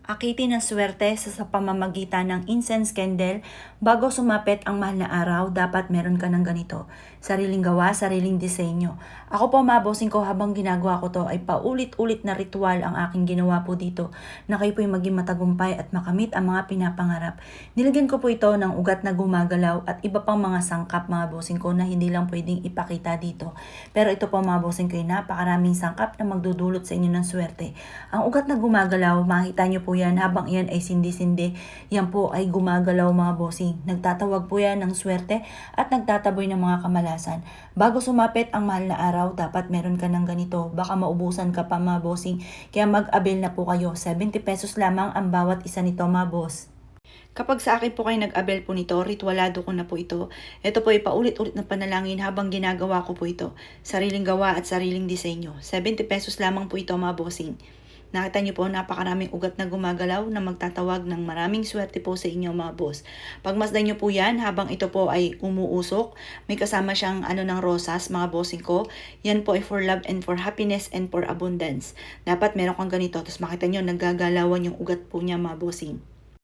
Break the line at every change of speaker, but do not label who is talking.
Akitin ng swerte sa pamamagitan ng incense candle. Bago sumapit ang mahal na araw, dapat meron ka ng ganito. Sariling gawa, sariling disenyo. Ako po mga bossing ko, habang ginagawa ko to ay paulit-ulit na ritual ang aking ginawa po dito na kayo po yung maging matagumpay at makamit ang mga pinapangarap. Nilagyan ko po ito ng ugat na gumagalaw at iba pang mga sangkap mga bossing ko na hindi lang pwedeng ipakita dito. Pero ito po mga bossing ko, napakaraming sangkap na magdudulot sa inyo ng swerte. Ang ugat na gumagalaw, makita nyo po yan habang yan ay sindi-sindi. Yan po ay gumagalaw mga bossing. Nagtatawag po yan ng swerte at nagtataboy ng mga kamalasan. Bago sumapit ang mahal na araw, dapat meron ka ng ganito. Baka maubusan ka pa mga bossing. Kaya mag-avail na po kayo. 70 pesos lamang ang bawat isa nito mga boss. Kapag sa akin po kayo nag-avail po nito, ritualado ko na po ito. Ito po ay paulit-ulit na panalangin habang ginagawa ko po ito. Sariling gawa at sariling disenyo. 70 pesos lamang po ito mga bossing. Nakita niyo po, napakaraming ugat na gumagalaw na magtatawag ng maraming swerte po sa inyo mga boss. Pagmasdan niyo po yan habang ito po ay umuusok. May kasama siyang ng rosas mga bossing ko. Yan po ay for love and for happiness and for abundance. Dapat meron kang ganito. Tapos makita niyo, naggagalawan yung ugat po niya mga bossing.